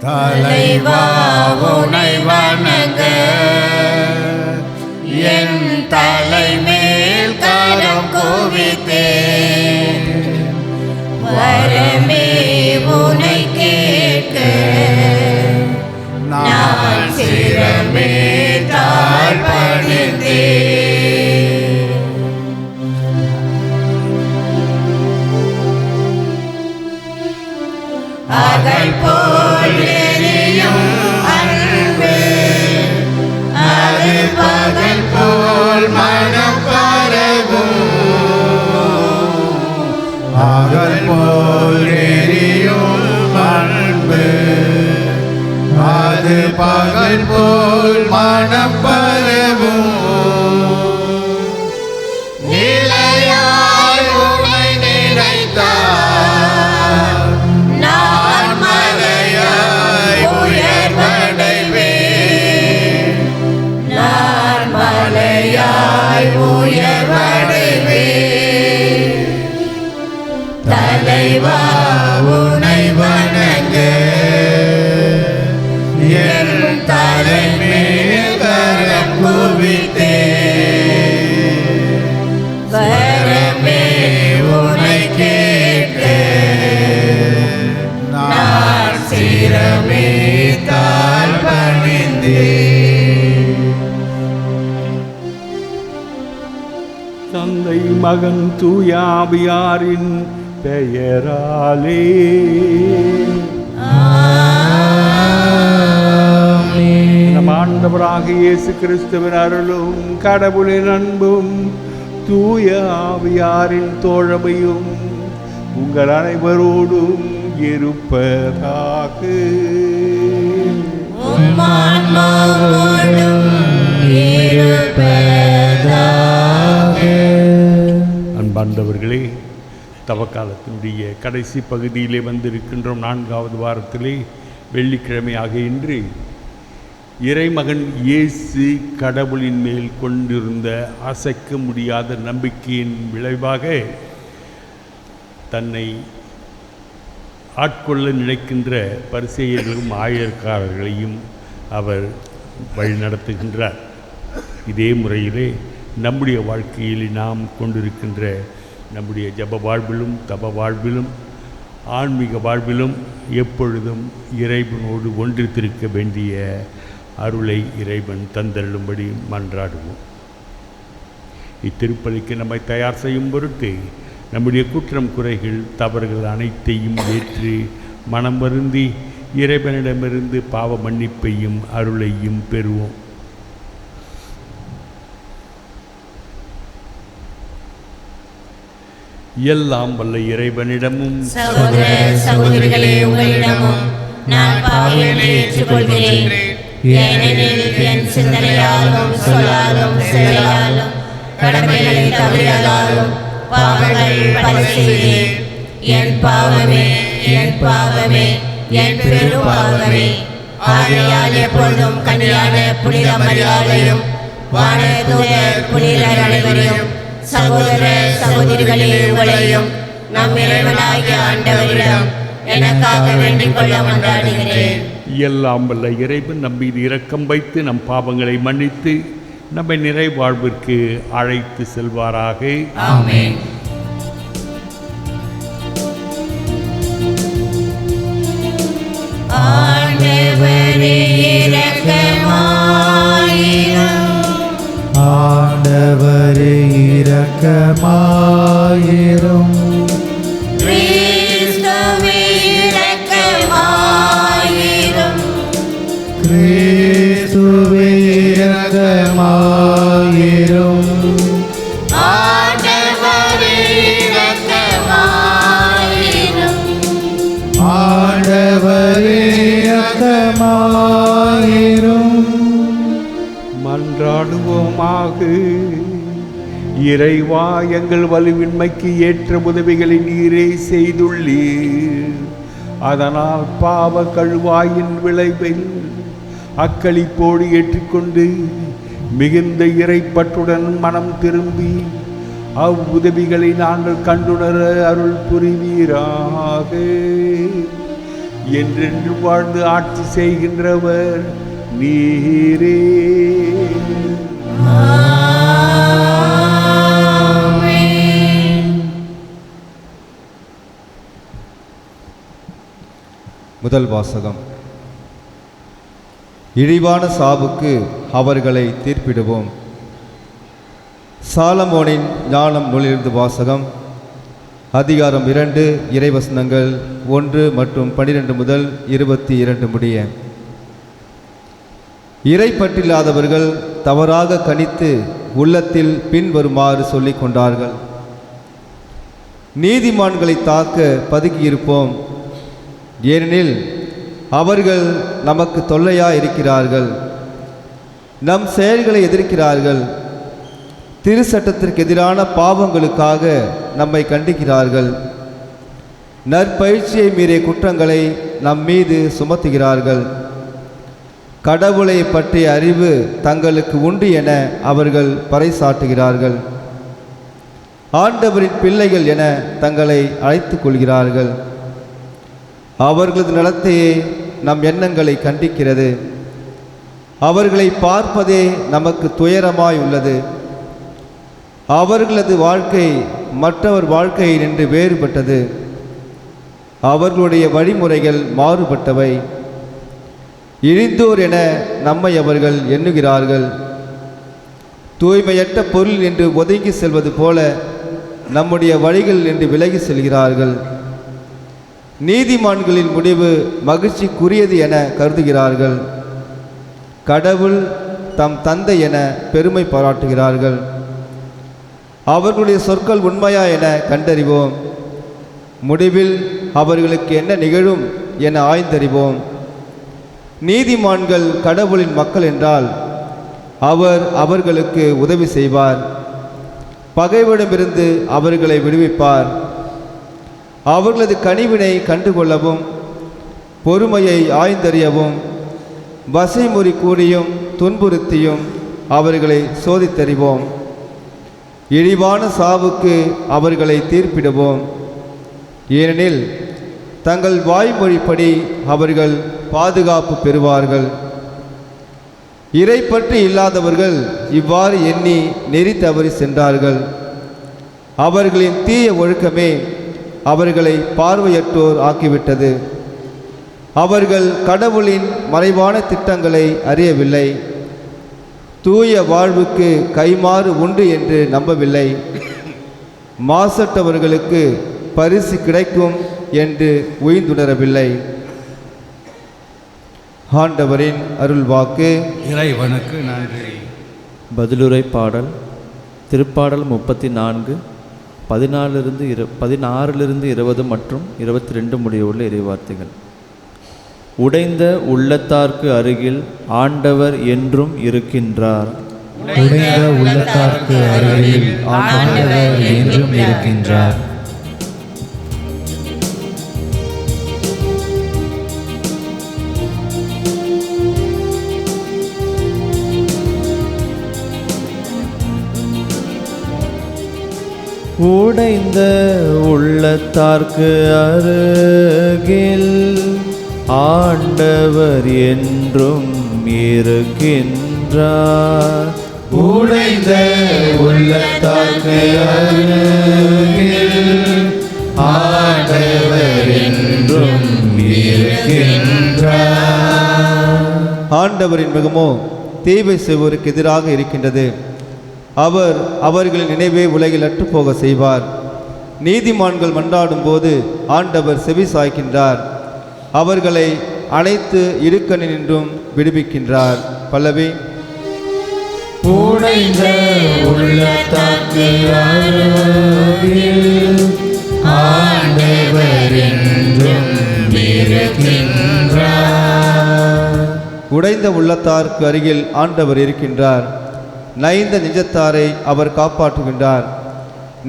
தலைவா உனை வணங்க என் தலைமேல் கரம் குவித்தேன். வரமே உனை கேட்க நான் சிரமே தாழ்பணிந்தேன். அகல் போல் எரியும் அன்பு அது பகல் போல் மனம் பரவும். அகல் போல் எரியும் அன்பு அது பகல் போல் மனம் பரவும். நிலையாய் உனை நினைத்தார் நான் மலையாய் உயர்வடைவேன். நான் மலையாய் உயர்வடைவேன். தலைவா உனை வணங்க என் தலைமேல் கரம் குவித்தேன். வரமே உனை கேட்க நான் சிரமே தாழ்பணிந்தேன். தந்தை மகன் தூயாவியாரின் பெயராலே நம் ஆண்டவராக இயேசு கிறிஸ்துவின் அருளும் கடவுளின் அன்பும் தூய ஆவியாரின் தோழமையும் உங்கள் அனைவரோடும் இருப்பதாக. அன்பார்ந்தவர்களே, தவக்காலத்தினுடைய கடைசி பகுதியிலே வந்திருக்கின்றோம். 4வது வாரத்திலே வெள்ளிக்கிழமையாக இன்று இறைமகன் இயேசு கடவுளின் மேல் கொண்டிருந்த அசைக்க முடியாத நம்பிக்கையின் விளைவாக தன்னை ஆட்கொள்ள நினைக்கின்ற பரிசேயர்களும் ஆயர்காரர்களையும் அவர் வழிநடத்துகின்றார். இதே முறையிலே நம்முடைய வாழ்க்கையில் நாம் கொண்டிருக்கின்ற நம்முடைய ஜப வாழ்விலும் தப வாழ்விலும் ஆன்மீக வாழ்விலும் எப்பொழுதும் இறைவனோடு ஒன்றித்திருக்க வேண்டிய அருளை இறைவன் தந்தருளும்படி மன்றாடுவோம். இத்திருப்பலிக்கு நம்மை தயார் செய்யும் பொருட்டு நம்முடைய குற்றம் குறைகள் தவறுகள் அனைத்தையும் ஏற்று மனம் வருந்தி இறைவனிடமிருந்து பாவ மன்னிப்பையும் அருளையும் பெறுவோம். எல்லாம் வல்ல இறைவனிடமும் சகோதர சகோதரிகளே உங்களிடமும் நான் பாவங்களை ஏற்றுக்கொள்கிறேன். ஏனெனில் என் சிந்தனையாலும் சொல்லாலும் செயலாலும் கடமைகளை தவறியதாலும் பாவங்கள் பல செய்தேன். என் பாவமே என் பாவமே என் பெரும் பாவமே. ஆகையால் எப்பொழுதும் கன்னியான புனித மரியாதையும் வானதூதர் புனிதர் அனைவரையும் சகோதர சகோதரிகளே உங்களையும் நம் இறைவனாகிய ஆண்டவரிடம் எனக்காக வேண்டிக் கொள்ள மன்றாடுகிறேன். எல்லாம் வல்ல இறைவன் நம் மீது இரக்கம் வைத்து நம் பாவங்களை மன்னித்து நம்மை நிறைவாழ்விற்கு அழைத்து செல்வாராக. ஆமென். ஆண்டவரே இரக்கமாயிரும். ஆண்டவரே இரக்கமாயிரும். கிறிஸ்துவே இரக்கமாயிரும். கிறிஸ்துவே இரக்கமாயிரும். ஆண்டவரே இரக்கமாயிரும். ஆண்டவரே இரக்கமாயிரும். மன்றாடுவோமாக. இறைவா, எங்கள் வலுவின்மைக்கு ஏற்ற உதவிகளை நீரே செய்துள்ளீர். அதனால் பாவ கழுவாயின் விளைவில் அக்களிப்போடு ஏற்றுக்கொண்டு மிகுந்த இறைப்பற்றுடன் மனம் திரும்பி அவ்வுதவிகளை நாங்கள் கண்டுணர அருள் புரிவீராக. என்றென்று வாழ்ந்து ஆட்சி செய்கின்றவர் நீரே. முதல் வாசகம். இழிவான சாவுக்கு அவர்களை தீர்ப்பிடுவோம். சாலமோனின் ஞானம் நூலிலிருந்து வாசகம். அதிகாரம் 2, இறைவசனங்கள் 1 மற்றும் 12 முதல் 22 முடிய. இறை பற்றில்லாதவர்கள் தவறாக கணித்து உள்ளத்தில் பின்வருமாறு சொல்லிக் கொண்டார்கள்: நீதிமான்களை தாக்க பதுக்கியிருப்போம், ஏனெனில் அவர்கள் நமக்கு தொல்லையாக இருக்கிறார்கள். நம் செயல்களை எதிர்க்கிறார்கள். திருச்சட்டத்திற்கு எதிரான பாவங்களுக்காக நம்மை கண்டிக்கிறார்கள். நற்பயிற்சியை மீறிய குற்றங்களை நம் மீது சுமத்துகிறார்கள். கடவுளை பற்றிய அறிவு தங்களுக்கு உண்டு என அவர்கள் பறைசாற்றுகிறார்கள். ஆண்டவரின் பிள்ளைகள் என தங்களை அழைத்துக் கொள்கிறார்கள். அவர்களது நடத்தையே நம் எண்ணங்களை கண்டிக்கிறது. அவர்களை பார்ப்பதே நமக்கு துயரமாய் உள்ளது. அவர்களது வாழ்க்கை மற்றவர் வாழ்க்கையை நின்று வேறுபட்டது. அவர்களுடைய வழிமுறைகள் மாறுபட்டவை. இழிந்தோர் என நம்மை அவர்கள் எண்ணுகிறார்கள். தூய்மையற்ற பொருள் என்று ஒதுங்கி செல்வது போல நம்முடைய வழிகள் என்று விலகி செல்கிறார்கள். நீதிமான்களின் முடிவு மகிழ்ச்சிக்குரியது என கருதுகிறார்கள். கடவுள் தம் தந்தை என பெருமை பாராட்டுகிறார்கள். அவர்களுடைய சொற்கள் உண்மையா என கண்டறிவோம். முடிவில் அவர்களுக்கு என்ன நிகழும் என ஆய்ந்தறிவோம். நீதிமான்கள் கடவுளின் மக்கள் என்றால் அவர் அவர்களுக்கு உதவி செய்வார். பகைவரிடமிருந்து அவர்களை விடுவிப்பார். அவர்களது கனிவினை கண்டுகொள்ளவும் பொறுமையை ஆய்ந்தறியவும் வசைமுறி கூறியும் துன்புறுத்தியும் அவர்களை சோதித்தறிவோம். இழிவான சாவுக்கு அவர்களை தீர்ப்பிடுவோம், ஏனெனில் தங்கள் வாய்மொழிப்படி அவர்கள் பாதுகாப்பு பெறுவார்கள். இறை பற்றி இல்லாதவர்கள் இவ்வாறு எண்ணி நெறி தவறி சென்றார்கள். அவர்களின் தீய ஒழுக்கமே அவர்களை பார்வையற்றோர் ஆக்கிவிட்டது. அவர்கள் கடவுளின் மறைவான திட்டங்களை அறியவில்லை. தூய வாழ்வுக்கு கைமாறு உண்டு என்று நம்பவில்லை. மாசற்றவர்களுக்கு பரிசு கிடைக்கும் என்று உய்ந்துணரவில்லை. ஆண்டவரின் அருள்வாக்கு. இறைவனுக்கு நன்றி. பதிலுரை பாடல். திருப்பாடல் 34 16 20 மற்றும் 22 முடிவுள்ள இறைவார்த்தைகள். உடைந்த உள்ளத்தார்க்கு அருகில் ஆண்டவர் என்றும் இருக்கின்றார். உடைந்த உள்ளத்தார்க்கு அருகில் ஆண்டவர் என்றும் இருக்கின்றார். உடைந்த உள்ளத்தார்க்கு அருகில் ஆண்டவர் என்றும் இருக்கின்றார். உடைந்த உள்ளத்தார்க்கு அருகில் ஆண்டவர் என்றும் இருக்கின்றார். ஆண்டவரின் முகமோ தீமை செய்வோருக்கு எதிராக இருக்கின்றது. அவர் அவர்களின் நினைவே உலகில் அற்றுப்போக செய்வார். நீதிமான்கள் மன்றாடும் போது ஆண்டவர் செவி சாய்க்கின்றார். அவர்களை அனைத்து இடுக்கணினின்றும் விடுவிக்கின்றார். பல்லவி. உடைந்த உள்ளத்தார்க்கு அருகில் ஆண்டவர் என்றும் இருக்கின்றார். உடைந்த உள்ளத்தார்க்கு அருகில் ஆண்டவர் இருக்கின்றார். நைந்த நிஜத்தாரை அவர் காப்பாற்றுகின்றார்.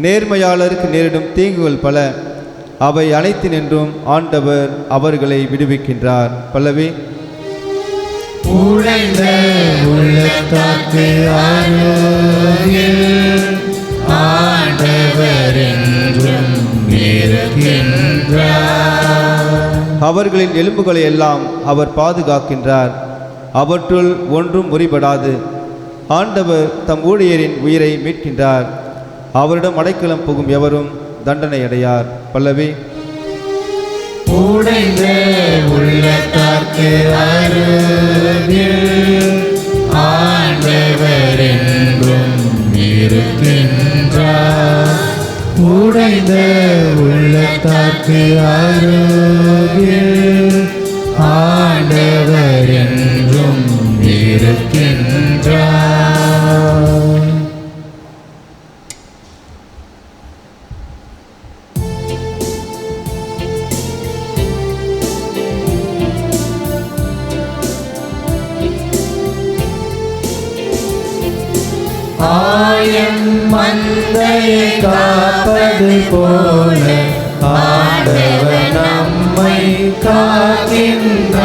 நேர்மையாளருக்கு நேரிடும் தீங்குகள் பல, அவை அனைத்தினின்றும் ஆண்டவர் அவர்களை விடுவிக்கின்றார். பல்லவி. உடைந்த உள்ளத்தார்க்கு அருகில் ஆண்டவர் என்றும் இருக்கின்றார். அவர்களின் எலும்புகளை எல்லாம் அவர் பாதுகாக்கின்றார். அவற்றுள் ஒன்றும் முறிபடாது. ஆண்டவர் தம் ஊழியரின் உயிரை மீட்கின்றார். அவரிடம் அடைக்கலம் புகும் எவரும் தண்டனை அடையார். பல்லவி. உடைந்த உள்ளத்தார்க்கு அருகில் ஆண்டவர் என்றும் இருக்கின்றார். உடைந்த உள்ளத்தார்க்கு அருகில் ஆண்டவர் என்றும் இருக்கின்றார். ஆயன் மந்தையை காப்பது போல ஆண்டவர் நம்மை காக்கின்றார்.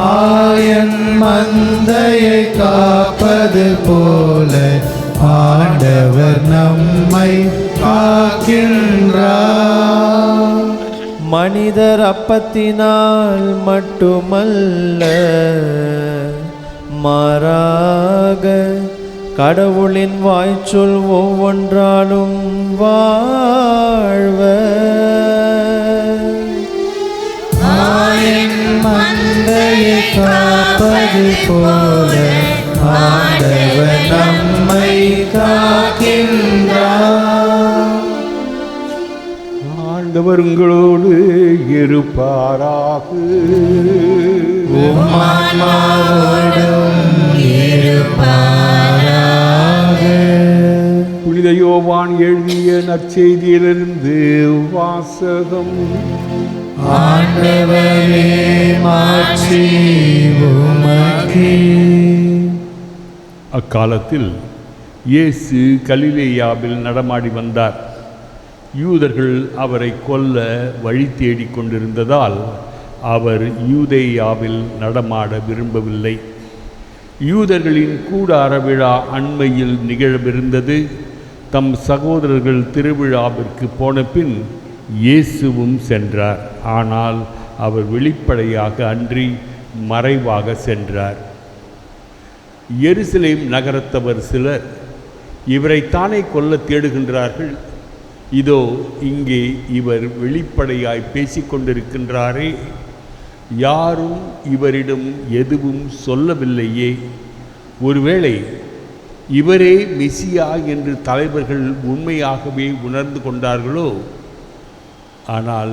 ஆயன் மந்தையை காப்பது போல ஆண்டவர் நம்மை காக்கின்றார். மனிதர் அப்பத்தினால் மட்டுமல்ல, மாறாக கடவுளின் வாய்ச்சொல் ஒவ்வொன்றாலும் வாழ்வர். ஆயன் மந்தையை காப்பது போல ஆண்டவர் நம்மை காக்கின்றார். ஆண்டவர் உங்களோடு இருப்பாராக. உம் ஆன்மாவோடும் இருப்பாராக. புனித யோவான் எழுதிய நற்செய்தியிலிருந்து வாசகம். ஆண்டவரே மாட்சி உமக்கே. அக்காலத்தில் இயேசு கலிலேயாவில் நடமாடி வந்தார். யூதர்கள் அவரை கொல்ல வழி தேடிக் கொண்டிருந்ததால் அவர் யூதேயாவில் நடமாட விரும்பவில்லை. யூதர்களின் கூடார விழா அண்மையில் நிகழவிருந்தது. தம் சகோதரர்கள் திருவிழாவிற்கு போன பின் இயேசுவும் சென்றார். ஆனால் அவர் வெளிப்படையாக அன்றி மறைவாக சென்றார். எருசலேம் நகரத்தவர் சிலர் இவரைத்தானே கொல்ல தேடுகின்றார்கள். இதோ இங்கே இவர் வெளிப்படையாய் பேசிக்கொண்டிருக்கின்றாரே, யாரும் இவரிடம் எதுவும் சொல்லவில்லையே. ஒருவேளை இவரே மெசியா என்று தலைவர்கள் உண்மையாகவே உணர்ந்து கொண்டார்களோ? ஆனால்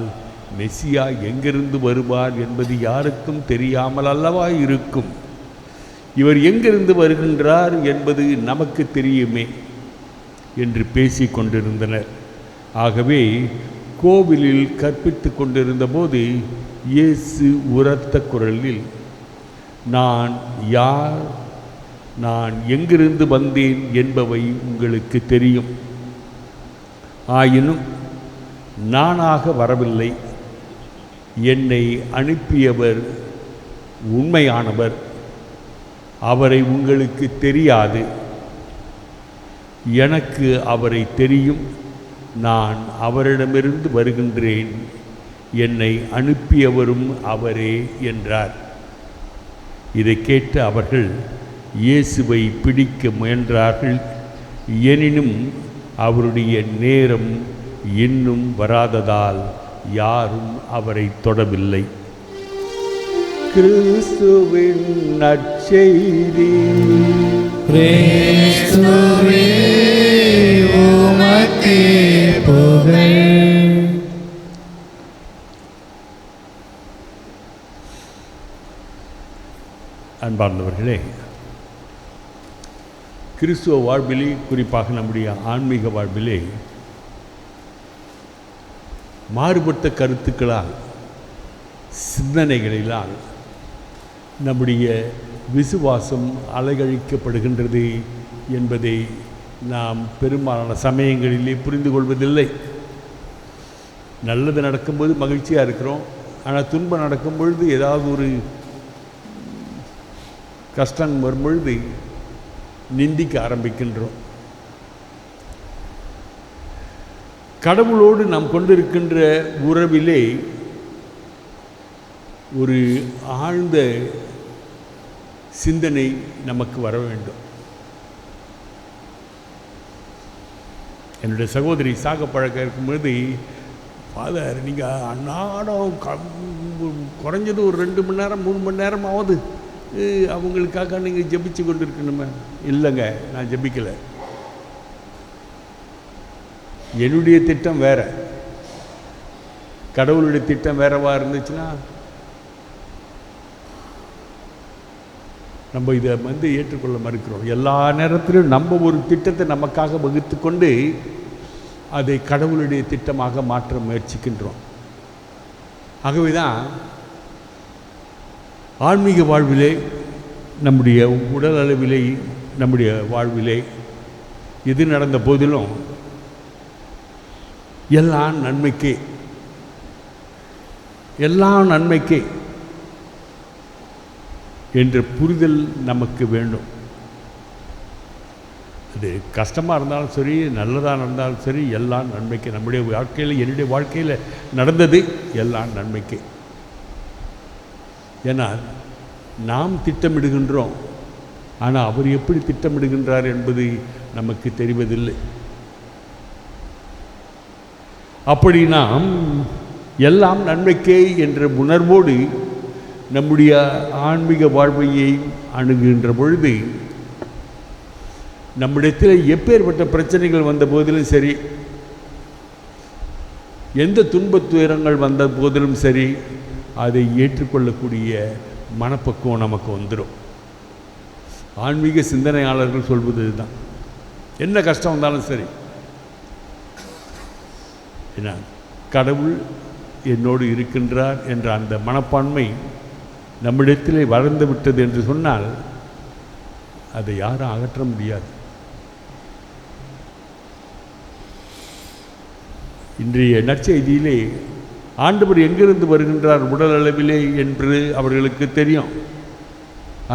மெசியா எங்கிருந்து வருவார் என்பது யாருக்கும் தெரியாமல் அல்லவா இருக்கும். இவர் எங்கிருந்து வருகின்றார் என்பது நமக்கு தெரியுமே என்று பேசிக் கொண்டிருந்தனர். ஆகவே கோவிலில் கற்பித்து கொண்டிருந்த போது இயேசு உரத்த குரலில், நான் யார், நான் எங்கிருந்து வந்தேன் என்பவை உங்களுக்கு தெரியும். ஆயினும் நானாக வரவில்லை, என்னை அனுப்பியவர் உண்மையானவர். அவரை உங்களுக்கு தெரியாது, எனக்கு அவரை தெரியும். நான் அவரிடமிருந்து வருகின்றேன், என்னை அனுப்பியவரும் அவரே என்றார். இதை கேட்டு அவர்கள் இயேசுவை பிடிக்க முயன்றார்கள். எனினும் அவருடைய நேரம் இன்னும் வராததால் யாரும் அவரை தொடவில்லை. கிறிஸ்துவின் நற்செய்தி. கிறிஸ்துவே உமக்கே புகழ். அன்பார்ந்தவர்களே, கிறிஸ்துவ வாழ்விலே, குறிப்பாக நம்முடைய ஆன்மீக வாழ்விலே மாறுபட்ட கருத்துக்களால், சிந்தனைகளினால் நம்முடைய விசுவாசம் அலைகழிக்கப்படுகின்றது என்பதை நாம் பெரும்பாலான சமயங்களிலே புரிந்து கொள்வதில்லை. நல்லது நடக்கும்போது மகிழ்ச்சியாக இருக்கிறோம், ஆனால் துன்பம் நடக்கும் பொழுது, ஏதாவது ஒரு கஷ்டம் வரும்பொழுது நிந்திக்க ஆரம்பிக்கின்றோம். கடவுளோடு நாம் கொண்டிருக்கின்ற உறவிலே ஒரு ஆழ்ந்த சிந்தனை நமக்கு வர வேண்டும். என்னுடைய சகோதரி சாக பழக்கம் இருக்கும்போது, ஃபாதர் நீங்கள் அன்னாடம் குறைஞ்சது ஒரு 2 மணி நேரம் 3 மணி நேரமாவது அவங்களுக்காக நீங்கள் ஜெபிச்சு கொண்டு இருக்கணுமே. இல்லைங்க, நான் ஜெபிக்கலை. என்னுடைய திட்டம் வேற, கடவுளுடைய திட்டம் வேறவா இருந்துச்சுன்னா நம்ம இதை ஏற்றுக்கொள்ள மறுக்கிறோம். எல்லா நேரத்திலும் நம்ம ஒரு திட்டத்தை நமக்காக வகுத்து கொண்டு அதை கடவுளுடைய திட்டமாக மாற்ற முயற்சிக்கின்றோம். ஆகவே தான் ஆன்மீக வாழ்விலே, நம்முடைய உடல் அளவிலே, நம்முடைய வாழ்விலே எது நடந்த போதிலும் எல்லாம் நன்மைக்கே, எல்லாம் நன்மைக்கே என்ற புரிதல் நமக்கு வேண்டும். அது கஷ்டமாக இருந்தாலும் சரி, நல்லதாக இருந்தாலும் சரி, எல்லாம் நன்மைக்கு. நம்முடைய வாழ்க்கையில், என்னுடைய வாழ்க்கையில் நடந்தது எல்லாம் நன்மைக்கு. ஏன்னா நாம் திட்டமிடுகின்றோம், ஆனால் அவர் எப்படி திட்டமிடுகின்றார் என்பது நமக்கு தெரிவதில்லை. அப்படி நாம் எல்லாம் நன்மைக்கே என்ற உணர்வோடு நம்முடைய ஆன்மீக வாழ்வையை அணுகுகின்ற பொழுது, நம்மிடத்தில் எப்பேற்பட்ட பிரச்சனைகள் வந்த போதிலும் சரி, எந்த துன்பத் துயரங்கள் வந்த போதிலும் சரி, அதை ஏற்றுக்கொள்ளக்கூடிய மனப்பக்குவம் நமக்கு வந்துடும். ஆன்மீக சிந்தனையாளர்கள் சொல்வது இதுதான். என்ன கஷ்டம் வந்தாலும் சரி, என்ன கடவுள் என்னோடு இருக்கின்றார் என்ற அந்த மனப்பான்மை நம்மிடத்திலே வளர்ந்து விட்டது என்று சொன்னால் அதை யாரும் அகற்ற முடியாது. இன்றைய நற்செய்தியிலே ஆண்டவர் எங்கிருந்து வருகின்றார் உடல் அளவிலே என்று அவர்களுக்கு தெரியும்.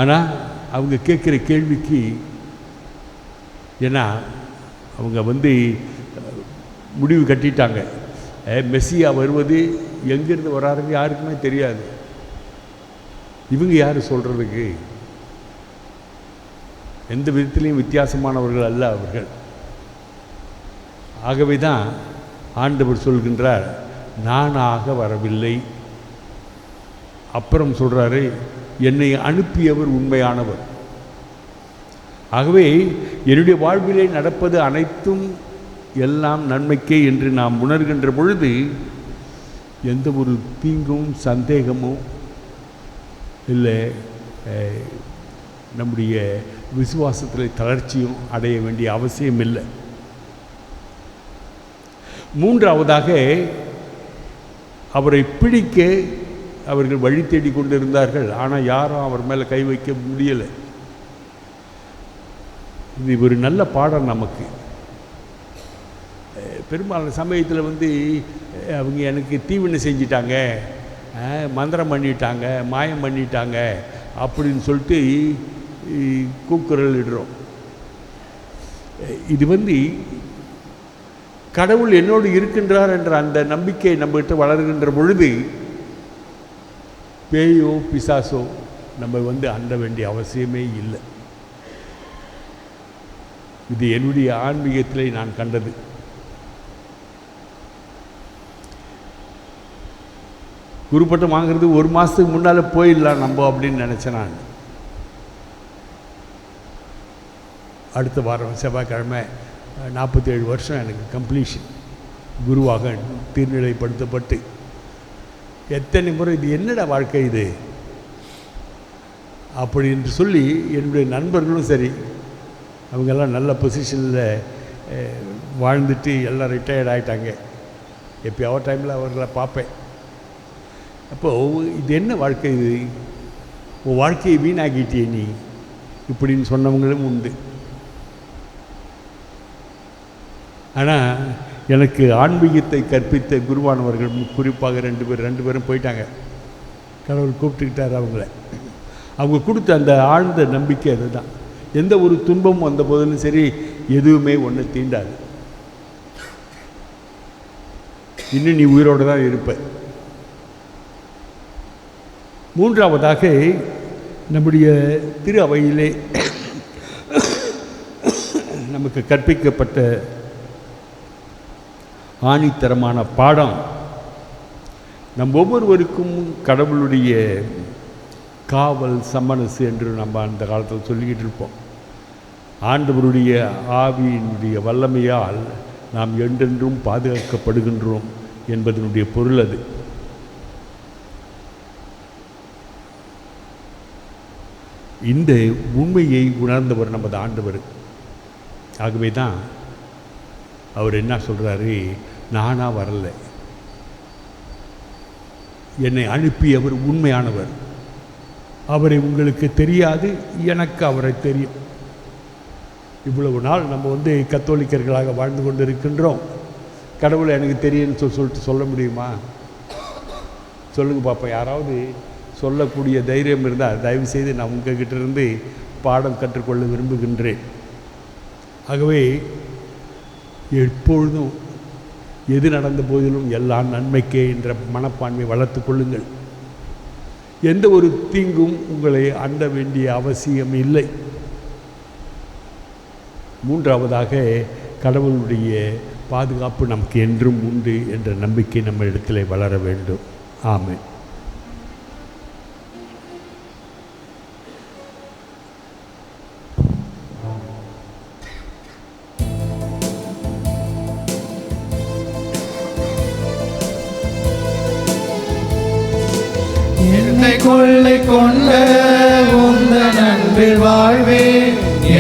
ஆனால் அவங்க கேட்குற கேள்விக்கு, ஏன்னா அவங்க முடிவு கட்டிட்டாங்க, மெஸ்ஸியா வருவது எங்கிருந்து வராருன்னு யாருக்குமே தெரியாது. இவங்க யார் சொல்கிறதுக்கு? எந்த விதத்திலையும் வித்தியாசமானவர்கள் அல்ல அவர்கள். ஆகவே தான் ஆண்டவர் சொல்கின்றார், நானாக வரவில்லை. அப்புறம் சொல்கிறாரு, என்னை அனுப்பியவர் உண்மையானவர். ஆகவே என்னுடைய வாழ்விலே நடப்பது அனைத்தும் எல்லாம் நன்மைக்கே என்று நாம் உணர்கின்ற பொழுது எந்த ஒரு தீங்கும் சந்தேகமும் இல்லை, நம்முடைய விசுவாசத்தில் தளர்ச்சியும் அடைய வேண்டிய அவசியம் இல்லை. மூன்றாவதாக, அவரை பிடிக்க அவர்கள் வழி தேடி கொண்டிருந்தார்கள். ஆனால் யாரும் அவர் மேலே கை வைக்க முடியலை. இது ஒரு நல்ல பாடம் நமக்கு. பெரும்பாலான சமயத்தில் அவங்க எனக்கு தீவினை செஞ்சிட்டாங்க, மந்திரம் பண்ணிட்டாங்க, மாயம் பண்ணிட்டாங்க அப்படின்னு சொல்லிட்டு கூக்குரல் இடுறோம். இது கடவுள் என்னோடு இருக்கின்றார் என்ற அந்த நம்பிக்கை நம்மகிட்ட வளர்கின்ற பொழுது பேயோ பிசாசோ நம்ம அண்ட வேண்டிய அவசியமே இல்லை. இது என்னுடைய ஆன்மீகத்திலே நான் கண்டது. குருப்பட்டம் வாங்கிறது 1 மாதத்துக்கு முன்னால் போயிடலாம் நம்ம அப்படின்னு நினச்சேன் நான். அடுத்த வாரம் செவ்வாய்க்கிழமை 47 வருஷம் எனக்கு கம்ப்ளீஷன். குருவாக தீர்நிலைப்படுத்தப்பட்டு எத்தனை முறை இது என்னடா வாழ்க்கை இது அப்படி என்று சொல்லி என்னுடைய நண்பர்களும் சரி, அவங்கெல்லாம் நல்ல பொசிஷனில் வாழ்ந்துட்டு எல்லாம் ரிட்டையர்ட் ஆகிட்டாங்க. எப்போயாவது டைமில் அவர்களை பார்ப்பேன். அப்போது இது என்ன வாழ்க்கை இது, உன் வாழ்க்கையை வீணாக்கிட்டே நீ இப்படின்னு சொன்னவங்களும் உண்டு. ஆனால் எனக்கு ஆன்மீகத்தை கற்பித்த குருவானவர்கள் குறிப்பாக 2 பேரும் போயிட்டாங்க. கடவுள் கூப்பிட்டுக்கிட்டார் அவங்கள. அவங்க கொடுத்த அந்த ஆழ்ந்த நம்பிக்கை அதுதான். எந்த ஒரு துன்பமும் வந்த போதிலும் சரி, எதுவுமே ஒன்று தீண்டாது. இன்னும் நீ உயிரோடு தான் இருப்ப. மூன்றாவதாக நம்முடைய திரு அவையிலே நமக்கு கற்பிக்கப்பட்ட ஆணித்தரமான பாடம், நம் ஒவ்வொருவருக்கும் கடவுளுடைய காவல் சம்மனசு என்று நம்ம அந்த காலத்தில் சொல்லிக்கிட்டு இருப்போம். ஆண்டவருடைய ஆவியினுடைய வல்லமையால் நாம் என்றென்றும் பாதுகாக்கப்படுகின்றோம் என்பதனுடைய பொருள் அது. இந்த உண்மையை உணர்ந்தவர் நமது ஆண்டவர். ஆகவே தான் அவர் என்ன சொல்கிறாரு, நானாக வரல, என்னை அனுப்பியவர் உண்மையானவர். அவரை உங்களுக்கு தெரியாது, எனக்கு அவரை தெரியும். இவ்வளவு நாள் நம்ம கத்தோலிக்கர்களாக வாழ்ந்து கொண்டு இருக்கின்றோம். கடவுளை எனக்கு தெரியும்னு சொல்லிட்டு சொல்ல முடியுமா? சொல்லுங்க பாப்பா. யாராவது சொல்லக்கூடிய தைரியம் இருந்தால் தயவுசெய்து நான் உங்ககிட்ட இருந்து பாடம் கற்றுக்கொள்ள விரும்புகின்றேன். ஆகவே எப்பொழுதும் எது நடந்த போதிலும் எல்லாம் நன்மைக்கே என்ற மனப்பான்மை வளர்த்து கொள்ளுங்கள். எந்த ஒரு தீங்கும் உங்களை அண்ட வேண்டிய அவசியம் இல்லை. மூன்றாவதாக கடவுளுடைய பாதுகாப்பு நமக்கு என்றும் உண்டு என்ற நம்பிக்கை நம்ம இடத்திலே வளர வேண்டும். ஆமென். என்னை கொள்ளை கொண்ட உந்தன் அன்பில் வாழ்வே,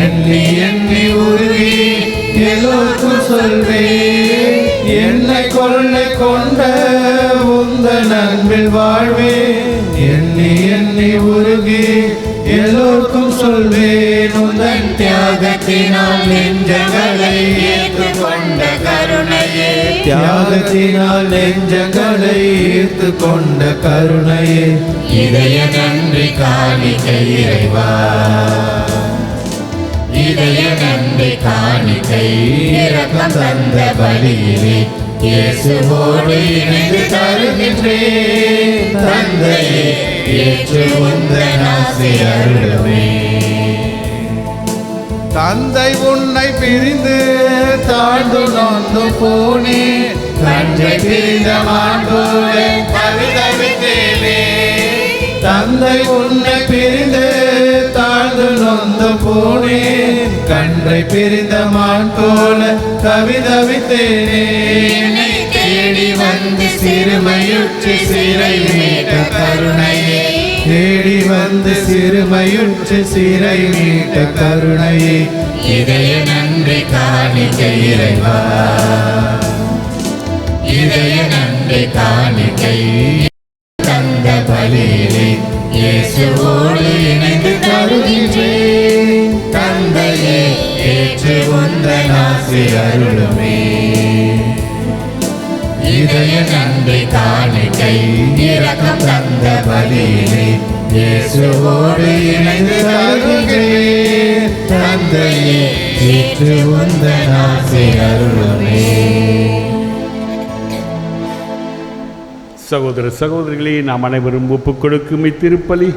எண்ணி எண்ணி உருவி எல்லோருக்கும் சொல்வே. என்னை கொள்ளை கொண்ட உந்தன் அன்பில் வாழ்வே, எண்ணி எண்ணி உருகி எல்லோருக்கும் சொல்வேன். உந்தன் தியாகத்தினால் நெஞ்சங்களை ஏற்றுக்கொண்ட கருணையே, தியாகத்தினால் நெஞ்சங்களை ஈர்த்து கொண்ட கருணையே, இதய நன்றி காணிக்கை இறைவா, இதய நன்றி காணிக்கை இரக்கம் தந்த பலியிலே இயேசுவோடு இணைந்து தருகின்றேன். தந்தையே, ஏற்று உந்தன் ஆசி அருளுமே. தந்தை உன்னை பிரிந்து தாழ்ந்து நொந்து போனே, கன்றை பிரிந்த மாண்போல தவிதவித்தேனே. தந்தை உன்னை பிரிந்து தாழ்ந்து நொந்து போனே, கன்றை பிரிந்த மான் போல தவிதவித்தேனே. என்னை தேடி வந்து சிறுமையுற்று சிறை மீட்ட கருணையே, தேடி வந்து சிறுமையுற்று சிறை மீட்ட கருணையே, இதய நன்றி காணிக்கை இறைவா, இதய நன்றி காணிக்கை தந்த பலியிலே இயேசுவோடு இணைந்து தருகின்றேன். தந்தையே, ஏற்று உந்தன் ஆசி அருளுமே. இதய நன்றி காணிக்கை இரக்கம் தந்த பலியிலே இயேசுவோடு இணைந்து தருகின்றேன். தந்தையே, ஏற்று உந்தன் ஆசி அருளுமே. சகோதர சகோதரிகளே, நாம் அனைவரும் ஒப்புக் கொடுக்கும் இத்திருப்பலி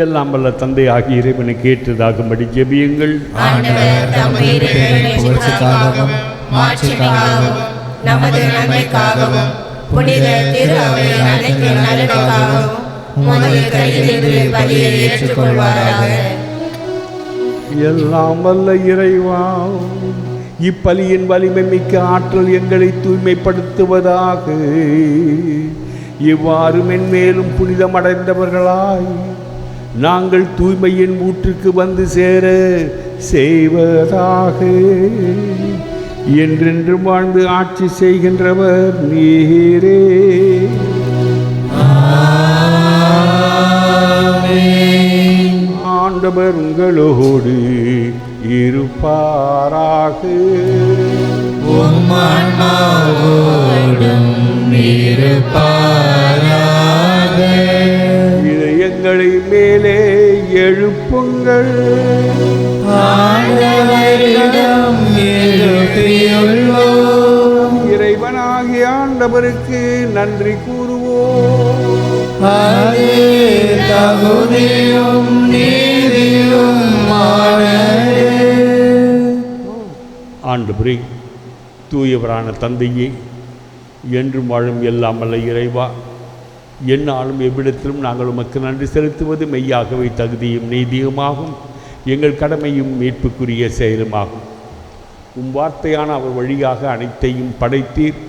எல்லாம் வல்ல தந்தை ஆகிய இறைவனுக்கு ஏற்றதாகும்படி ஜெபியுங்கள். ஆண்டவர் தம் உயிர்த்தெழுந்த புகழ்ச்சிக்காகவும் மாட்சிக்காகவும் நமது நன்மைக்காகவும் புனித திரு அவையின் அனைத்து நலனுக்காகவும் உமது கையிலிருந்து பலியை ஏற்றுக்கொள்வாராக. எல்லாம் வல்ல இறைவா, இப்பலியின் வலிமை மிக்க ஆற்றல் எங்களை தூய்மைப்படுத்துவதாக. இவ்வாறு மென்மேலும் புனிதமடைந்தவர்களாய் நாங்கள் தூய்மையின் ஊற்றுக்கு வந்து சேர செய்வதாக. என்றென்றும் வாழ்ந்து ஆட்சி செய்கின்றவர் நீரே. ஆண்டவர் உங்களோடு இருப்பாராக. உம் ஆன்மாவோடும் இருப்பாராக. இதயங்களை மேலே எழுப்புங்கள். ஆண்டவரிடம் எழுப்பியுள்ளோம். இறைவனாகிய ஆண்டவருக்கு நன்றி கூறுவோம். அது தகுதியும் நீதியும் ஆண்டவரே, தூயவரான தந்தையே, என்றும் வாழும் எல்லாம் வல்ல இறைவா, எந்நாளும் எவ்விடத்திலும் நாங்கள் உமக்கு நன்றி செலுத்துவது மெய்யாகவே தகுதியும் நீதியுமாகும், எங்கள் கடமையும் மீட்புக்குரிய செயலுமாகும். உம் வார்த்தையான அவர் வழியாக அனைத்தையும் படைத்தீர்.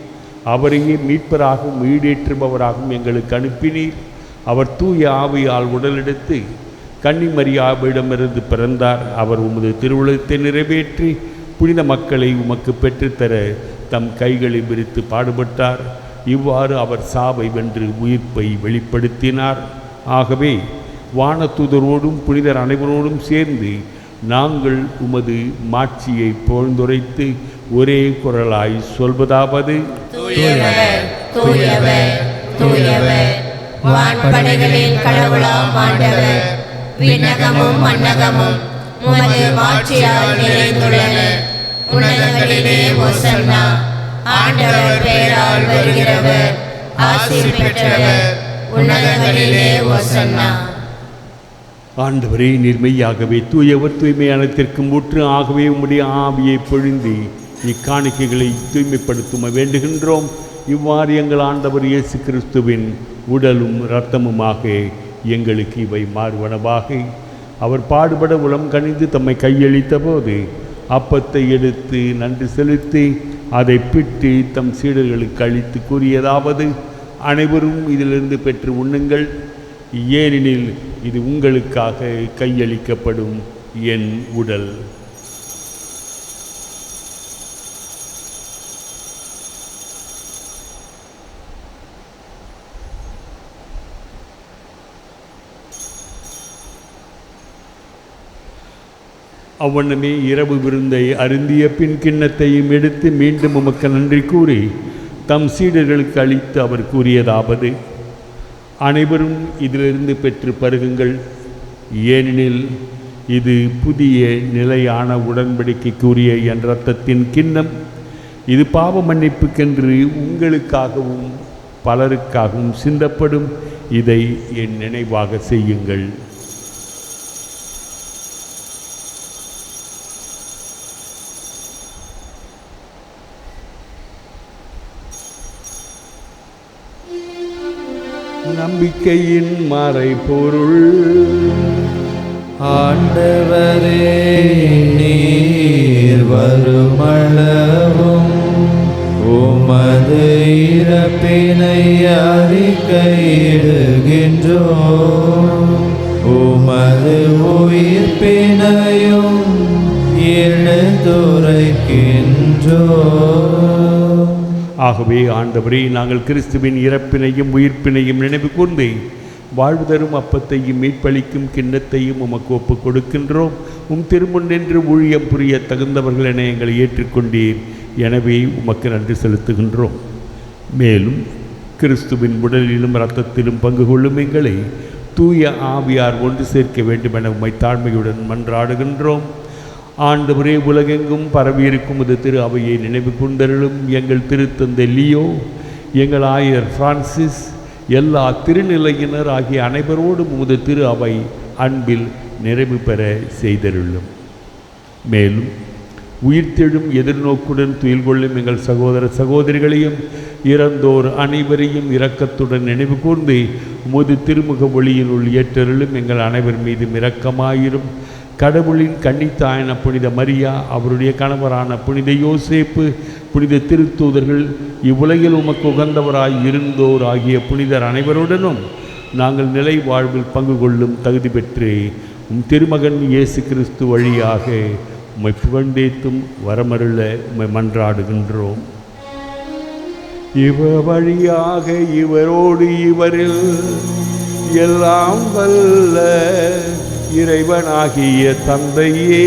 அவரையே மீட்பராகவும் ஈடேற்றுபவராகவும் எங்களுக்கு அனுப்பினீர். அவர் தூய ஆவியால் உடலெடுத்து கன்னிமரியாவிடமிருந்து பிறந்தார். அவர் உமது திருவுளத்தை நிறைவேற்றி புனித மக்களை உமக்கு பெற்றுத்தர தம் கைகளை விரித்து பாடுபட்டார். இவ்வாறு அவர் சாவை வென்று உயிர்ப்பை வெளிப்படுத்தினார். ஆகவே வானதூதரோடும் புனிதர் அனைவரோடும் சேர்ந்து நாங்கள் உமது மாட்சியை புகழ்ந்துரைத்து ஒரே குரலாய் சொல்வதாவது: தூயவர், தூயவர், தூயவர், வான்படைகளின் கடவுளாம் ஆண்டவர், விண்ணகமும் மண்ணகமும் உமது மாட்சியால் நிறைந்துள்ளன. உன்னதங்களிலே ஓசன்னா. ஆண்டவர் பெயரால் வருகிறவர் ஆசீர் பெற்றவர். உன்னதங்களிலே ஓசன்னா. ஆண்டவரே, நீர்மையாகவே தூயவர், தூய்மையானத்திற்கும் ஊற்று. ஆகவே உம்முடைய ஆவியை பொழிந்து இக்காணிக்கைகளை தூய்மைப்படுத்த வேண்டுகின்றோம். இவ்வாறு எங்கள் ஆண்டவர் இயேசு கிறிஸ்துவின் உடலும் இரத்தமுமாக எங்களுக்கு இவை மாறுவனவாக. அவர் பாடுபட உளம் கனிந்து தம்மை கையளித்த போது அப்பத்தை எடுத்து நன்றி செலுத்தி அதை பிட்டு தம் சீடர்களுக்கு அளித்து கூறியதாவது: அனைவரும் இதிலிருந்து பெற்று உண்ணுங்கள், ஏனெனில் இது உங்களுக்காக கையளிக்கப்படும் என் உடல். அவ்வண்ணமே இரவு விருந்தை அருந்திய பின் கிண்ணத்தையும் எடுத்து மீண்டும் உமக்கு நன்றி கூறி தம் சீடர்களுக்கு அளித்து அவர் கூறியதாவது: அனைவரும் இதிலிருந்து பெற்று பருகுங்கள், ஏனெனில் இது புதிய நிலையான உடன்படிக்கைக்குரிய என் இரத்தத்தின் கிண்ணம். இது பாவ மன்னிப்புக்கென்று உங்களுக்காகவும் பலருக்காகவும் சிந்தப்படும். இதை என் நினைவாக செய்யுங்கள். நம்பிக்கையின் மறைபொருள். ஆண்டவரே, நீர் வருமளவும் உமது இறப்பினை அறிக்கையிடுகின்றோம், உமது உயிர்ப்பினையும் எடுத்துரைக்கின்றோம். ஆகவே ஆண்டவரே, நாங்கள் கிறிஸ்துவின் இறப்பினையும் உயிர்ப்பினையும் நினைவு கூர்ந்து வாழ்வு தரும் அப்பத்தையும் மீட்பளிக்கும் கிண்ணத்தையும் உமக்கு ஒப்புக் கொடுக்கின்றோம். உம் திருமுன் நின்று ஊழியம் புரிய தகுந்தவர்கள் என எங்களை ஏற்றுக்கொண்டீர். எனவே உமக்கு நன்றி செலுத்துகின்றோம். மேலும் கிறிஸ்துவின் உடலிலும் இரத்தத்திலும் பங்கு கொள்ளும் எங்களை தூய ஆவியார் ஒன்று சேர்க்க வேண்டுமென உம்மை தாழ்மையுடன் மன்றாடுகின்றோம். ஆண்டவரே, உலகெங்கும் பரவியிருக்கும் இது திரு அவையை நினைவு கொண்டருளும். எங்கள் திருத்தந்தை லியோ, எங்கள் ஆயர் பிரான்சிஸ், எல்லா திருநிலையினர் ஆகிய அனைவரோடும் உமது திரு அவை அன்பில் நிறைவு பெற செய்தருளும். மேலும் உயிர்த்தெழும் எதிர்நோக்குடன் துயில் கொள்ளும் எங்கள் சகோதர சகோதரிகளையும் இறந்தோர் அனைவரையும் இரக்கத்துடன் நினைவு கூர்ந்து உமது திருமுக ஒளியினுள் ஏற்றருளும். எங்கள் அனைவர் மீதும் இரக்கமாயிரும். கடவுளின் கன்னித்தாயான புனித மரியா, அவருடைய கணவரான புனித யோசேப்பு, புனித திருத்தூதர்கள், இவ்வுலகில் உமக்கு உகந்தவராய் இருந்தோர் ஆகிய புனிதர் அனைவருடனும் நாங்கள் நிலை வாழ்வில் பங்கு கொள்ளும் தகுதி பெற்று உம் திருமகன் இயேசு கிறிஸ்து வழியாக உம்மை புகழ்ந்தேத்தும் வரமருள உம்மை மன்றாடுகின்றோம். இவர் வழியாக இவரோடு இவரில் எல்லாம் வல்ல இறைவனாகிய தந்தையே,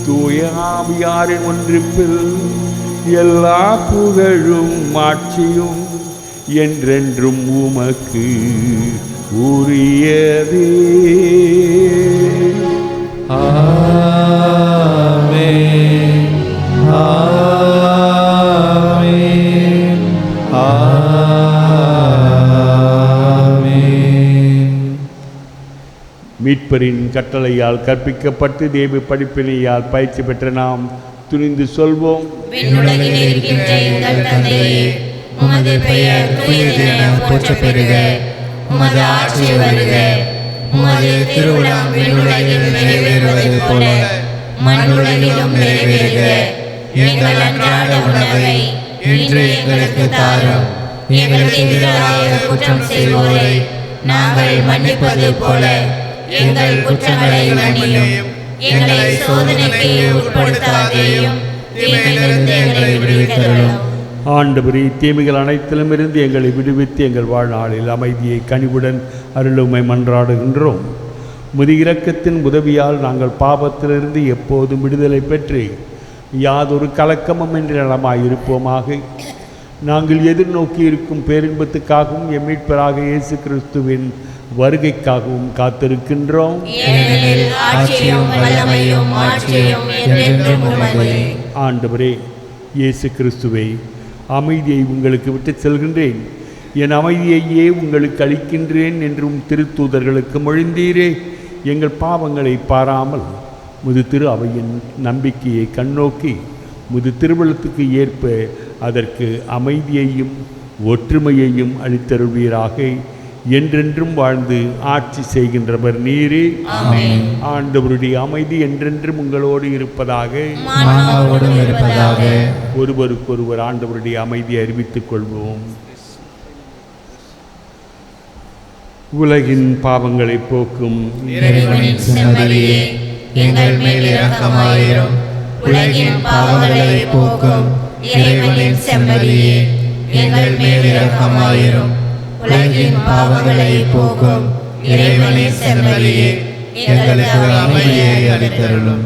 தூய ஆவியாரின் ஒன்றிப்பில் எல்லா புகழும் மாட்சியும் என்றென்றும் உமக்கு உரியதே. ஆமென், ஆமென், ஆமென். மீட்பரின் கட்டளையால் கற்பிக்கப்பட்டு தேவ படிப்பினையால் பயிற்சி பெற்ற நாம் துணிந்து சொல்வோம். விண்ணுலகில் இருக்கின்ற எங்கள் தந்தையே, உமது பெயர் தூயதென போற்றப் பெறுக. உமது ஆட்சி வருக. உமது திருவுளம் விண்ணுலகில் நிறைவேறுவது போல மண்ணுலகிலும் நிறைவேறுக. எங்கள் அன்றாட உணவை இன்று எங்களுக்கு தாரும். எங்களுக்கு எதிராக குற்றம் செய்வோரை நாங்கள் மன்னிப்பது போல எங்கள் குற்றங்களை மன்னியும். எங்களை சோதனைக்கு உட்படுத்தாதேயும், தீமையிலிருந்து எங்களை விடுவித்தருளும். ஆண்டவரே, தீமைகள் அனைத்திலும் இருந்து எங்களை விடுவித்து எங்கள் வாழ்நாளில் அமைதியை கனிவுடன் அருளுமை மன்றாடுகின்றோம். முது இரக்கத்தின் உதவியால் நாங்கள் பாவத்திலிருந்து எப்போதும் விடுதலை பெற்று யாதொரு கலக்கமும் இன்றி நலமாயிருப்போமாக. நாங்கள் எதிர்நோக்கி இருக்கும் பேரின்பத்துக்காகவும் எம் மீட்பராக இயேசு கிறிஸ்துவின் வருகைக்காகவும் காத்திருக்கின்றோம். ஆண்டவரே இயேசு கிறிஸ்துவை, அமைதியை உங்களுக்கு விட்டு செல்கின்றேன், என் அமைதியையே உங்களுக்கு அளிக்கின்றேன் என்றும் திருத்தூதர்களுக்கு மொழிந்தீரே. எங்கள் பாவங்களை பாராமல் முது திரு அவையின் நம்பிக்கையை கண்ணோக்கி முது திருவள்ளத்துக்கு ஏற்ப அதற்கு அமைதியையும் ஒற்றுமையையும் அளித்தருள்வீராக. என்றென்றும் வாழ்ந்து ஆட்சி செய்கின்றவர் நீரே. ஆண்டவருடைய அமைதி என்றென்றும் உங்களோடு இருப்பதாக. ஒருவருக்கொருவர் ஆண்டவருடைய அமைதியை அறிவித்துக் கொள்வோம். உலகின் பாவங்களை போக்கும் இறைவனின் செம்மறியே, எங்கள் மேல் இரக்கமாயிரும். உலகின் பாவங்களை போக்கும் இறைவனின் செம்மறியே, எங்கள் மேல் இரக்கமாயிரும். உலகின் பாவங்களை போக்கும் இறைவனின் செம்மறியே, எங்களுக்கு அமைதியை அளித்தருளும்.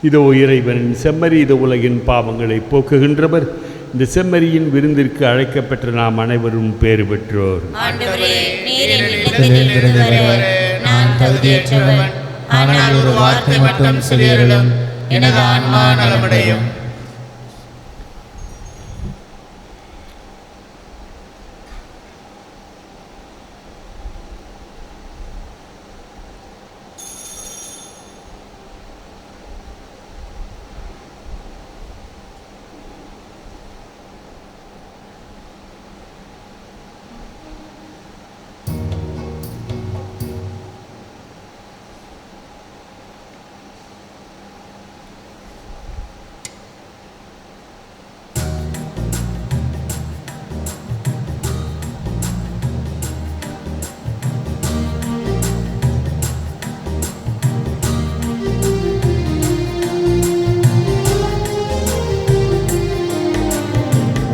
இதோ இறைவனின் செம்மறி, இது உலகின் பாவங்களை போக்குகின்றவர். இந்த செம்மறியின் விருந்திற்கு அழைக்கப்பெற்ற நாம் அனைவரும் பேறு பெற்றோர். நான் தகுதியற்றவன், ஆனால் ஒரு வார்த்தை மட்டும் சொல்லியருளும், எனது ஆன்மா நலமடையும்.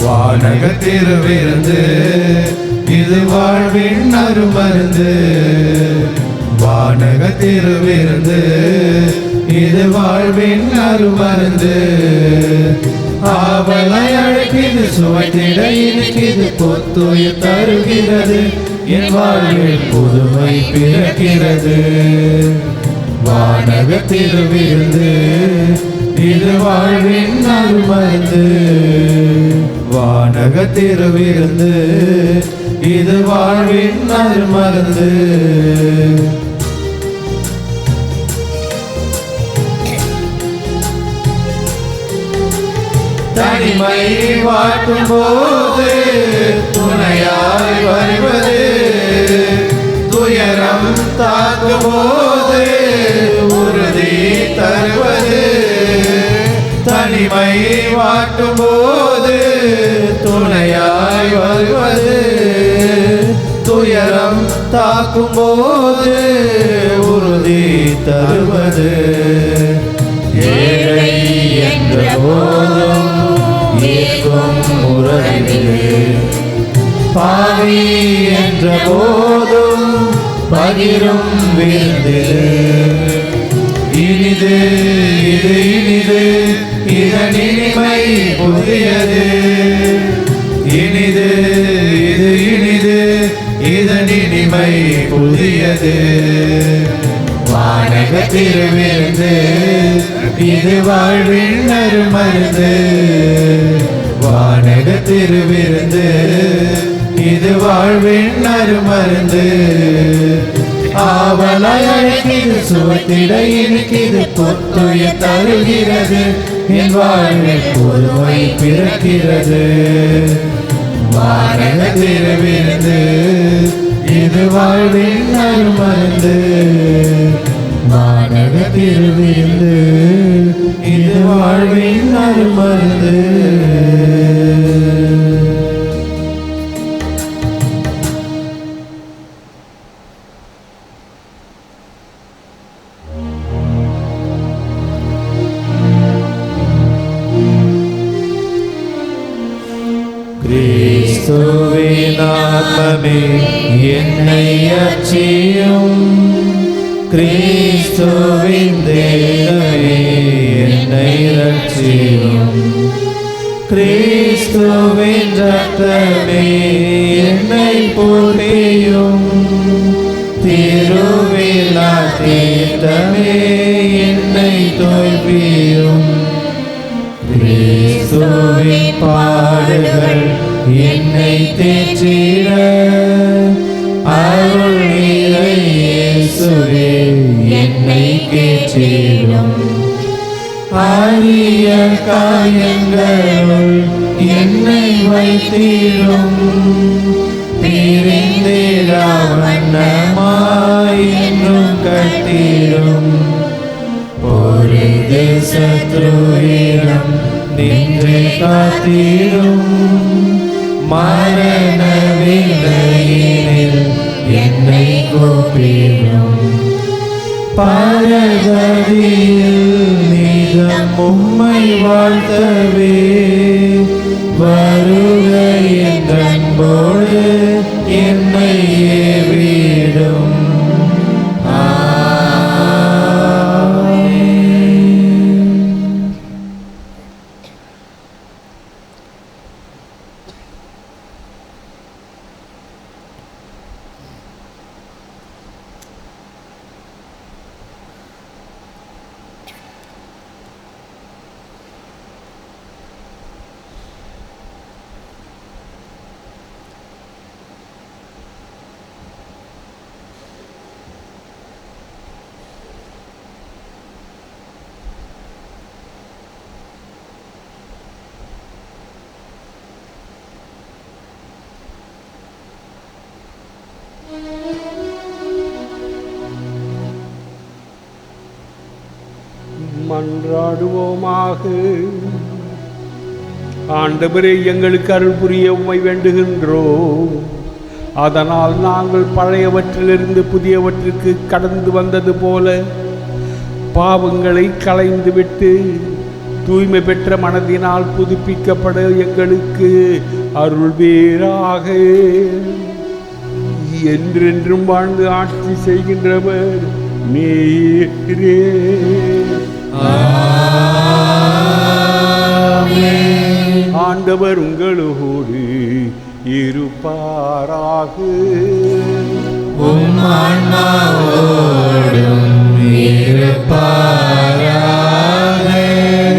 வானக திருவிருந்து, இது வாழ்வின் அருமருந்து. வானக திருவிருந்து, இது வாழ்வின் அருமருந்து. ஆவலை அழைக்கிது, சுவைத்திட இனிக்கிது, பொத்துய தருகிறது, என் வாழ்வில் புதுமை பிறக்கிறது. வானக திருவிருந்து, இது வாழ்வின் அருமருந்து. வானக திருவிருந்து, இது வாழ்வின் அருமருந்து. தனிமை வாட்டும் போது துணையாய் வருவது, துயரம் தாக்கும் போது உறுதி தருவது. தனிமை வாட்டும் போது துணையாய் வருவது, துயரம் தாக்கும் போது உறுதி தருவது. ஏழை என்ற போதும் ஏற்கும் உறவிலே, பாவி என்ற போதும் பகிரும் விருந்திலே. இனிது இது இனிது இதன் இனிமை புதியது, இனிது இது இனிது இதன் இனிமை புதியது. வானக திருவிருந்து இது வாழ்வின் அருமருந்து, வானக திருவிருந்து இது வாழ்வின் அருமருந்து. ஆவலாய் அழைக்கிது சுவைத்திட இனிக்கிது புத்துய தருகிறது, என் வாழ்வில் புதுமை பிறக்கிறது. வானக திருவிருந்து இது வாழ்வின் அருமருந்து, வானக திருவிருந்து இது வாழ்வின் அருமருந்து. கிறிஸ்துவின் ஆத்மமே என்னை அச்சியும், கிறிஸ்துவின் தேவமே என்னை ரட்சியும், கிறிஸ்துவின் ரத்தமே என்னை போற்றியும், திருவிழா தீர்த்தமே என்னை தோய்ப்பியும். கிறிஸ்துவின் பாடுகள் என்னை தேற்றிட, அருள் நீரை இயேசுவே என்னை கேற்றிடும். ஆரிய காயங்களுள் என்னை வைத்திடும், பிரிந்திடா வண்ணமாய் என்றும் கட்டிடும். ஒரு சத்ருவிடம் நின்று காத்திடும், மரண வேளையினில் என்னை கூப்பிடும். பரகதியில் மிகம் உம்மை வாழ்த்தவே, வருக என்ற அன்போடு என்னை ஏவிடும். மன்றாடுவோமாக. ஆண்டவரே, எங்களுக்கு அருள் புரிய உம்மை வேண்டுகின்றோம். அதனால் நாங்கள் பழையவற்றிலிருந்து புதியவற்றுக்கு கடந்து வந்தது போல பாவங்களை களைந்துவிட்டு தூய்மை பெற்ற மனதினால் புதுப்பிக்கப்பட எங்களுக்கு அருள்வீராக. என்றென்றும் வாழ்ந்து ஆட்சி செய்கின்றவர் நீரே. ஆண்டவர் உங்களோடு இருப்பாராக.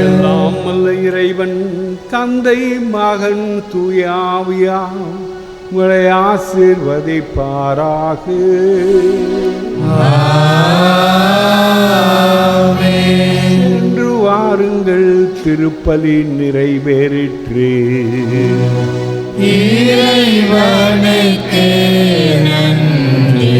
எல்லாம் வல்ல இறைவன் தந்தை மகன் தூய ஆவியார் உங்களை ஆசீர்வதிப்பாராக. வாருங்கள், திருப்பலி நிறைவேறிற்று. இறைவனுக்கு நன்றி.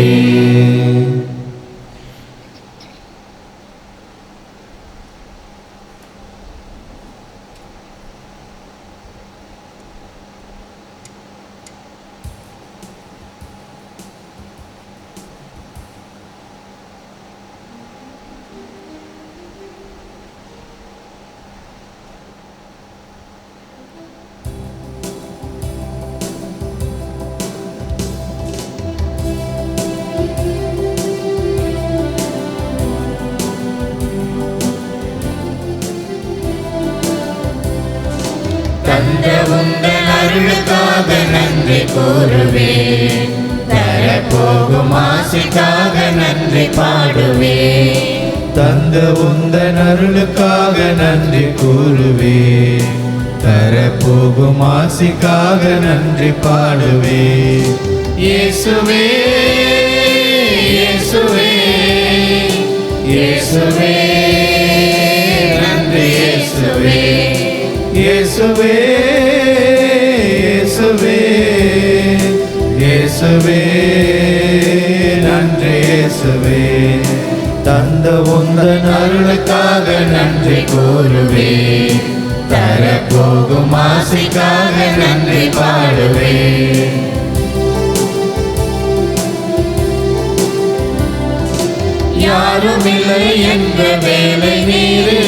தந்த உந்தன் அருளுக்காக நன்றி கூறுவேன், தரப்போகும் ஆசிக்காக நன்றி பாடுவேன். தந்த உந்தன் அருளுக்காக நன்றி கூறுவேன், தரப்போகும் ஆசிக்காக நன்றி பாடுவேன். இயேசுவே இயேசுவே இயேசுவே நன்றி இயேசுவே. இயேசுவே இயேசுவே இயேசுவே நன்றி இயேசுவே. தந்த உந்தன் அருளுக்காக நன்றி கூறுவேன், தரப்போகும் ஆசிக்காக நன்றி பாடுவேன். யாருமில்லை என்ற வேலை நீரே.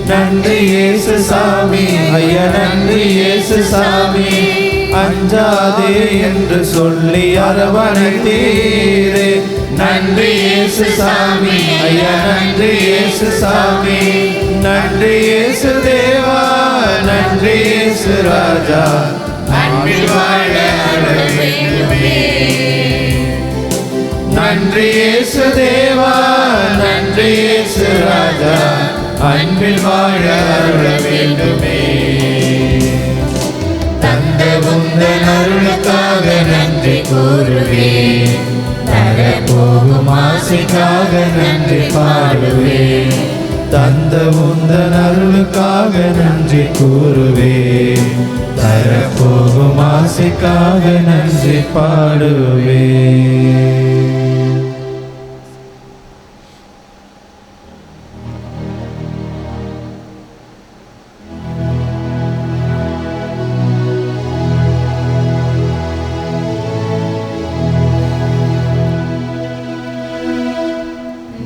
நன்றி இயேசு சாமி, ஐயா நன்றி இயேசு சாமி. அஞ்சாதே என்று சொல்லி அரவணைத்தீரே. நன்றி இயேசு சாமி, ஐயா நன்றி இயேசு சாமி. நன்றி இயேசு தேவா, நன்றி இயேசு ராஜா, அன்பில் வாழ அருள் வேண்டுமே. நன்றி இயேசு தேவா, நன்றி இயேசு ராஜா, அன்பில் வாழ அருள வேண்டுமே. தந்த உந்தன் அருளுக்காக நன்றி கூறுவேன், தரப்போகும் ஆசிக்காக நன்றி பாடுவேன். தந்த உந்தன் அருளுக்காக நன்றி கூறுவேன், தரப்போகும் ஆசைக்காக நன்றி பாடுவேன்.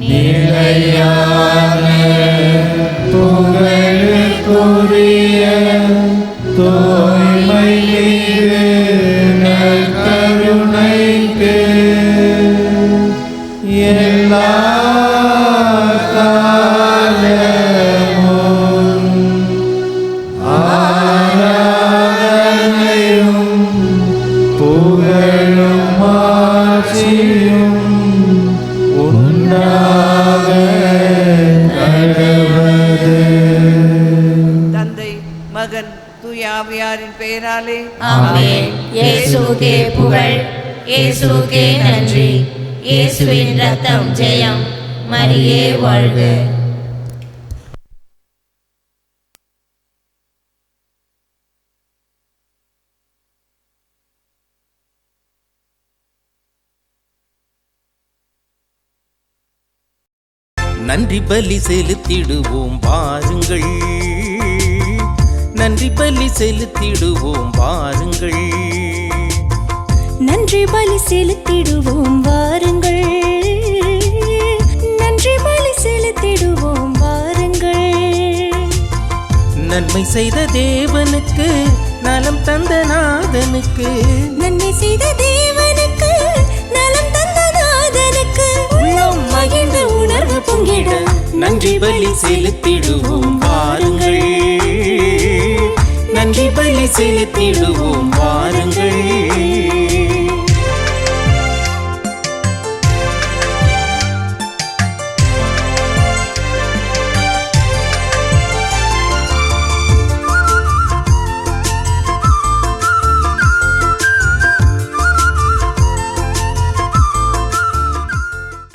நிலையான புகழுக்குரிய தூய்மை மிகு நற்கருணைக்கு எல்லா காலமும் ஆராதனையும் புகழும் ஆட்சியும் உண்டாக கடவது. தந்தை மகன் தூய ஆவியாரின் பெயராலே ஆமென். இயேசுவுக்கே புகழ், இயேசுவுக்கே நன்றி. இயேசுவின் ரத்தம் ஜெயம், மரியே வாழ்க. நன்றி பலி செலுத்திடுவோம் வாருங்கள், நன்றி பலி செலுத்திடுவோம் வாருங்கள். நன்றி பலி செலுத்திடுவோம் வாருங்கள், நன்றி பலி செலுத்திடுவோம் வாருங்கள். நன்மை செய்த தேவனுக்கு, நலம் தந்த நாதனுக்கு, நன்மை செய்த தேவனுக்கு, நலம் தந்த நாதனுக்கு, உள்ளம் மகிழ்ந்த உணர்வு பொங்கிட நன்றி பலி செலுத்திடுவோம் வாருங்கள், நன்றி பலி செலுத்திடுவோம் வாருங்கள்.